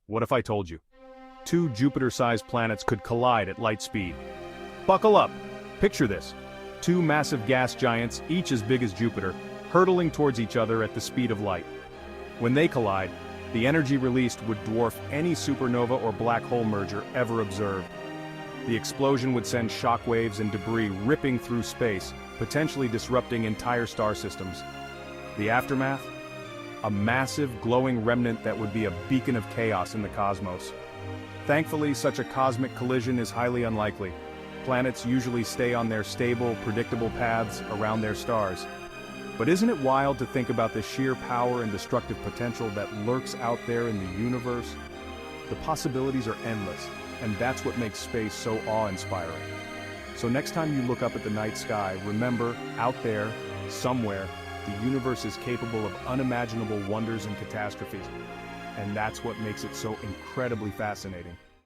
What if I told you? Two Jupiter-sized planets could collide at light speed. Buckle up! Picture this. Two massive gas giants, each as big as Jupiter, hurtling towards each other at the speed of light. When they collide, the energy released would dwarf any supernova or black hole merger ever observed. The explosion would send shockwaves and debris ripping through space, potentially disrupting entire star systems. The aftermath? A massive, glowing remnant that would be a beacon of chaos in the cosmos. Thankfully, such a cosmic collision is highly unlikely. Planets usually stay on their stable, predictable paths around their stars. But isn't it wild to think about the sheer power and destructive potential that lurks out there in the universe? The possibilities are endless, and that's what makes space so awe-inspiring. So next time you look up at the night sky, remember, out there, somewhere, the universe is capable of unimaginable wonders and catastrophes. And that's what makes it so incredibly fascinating.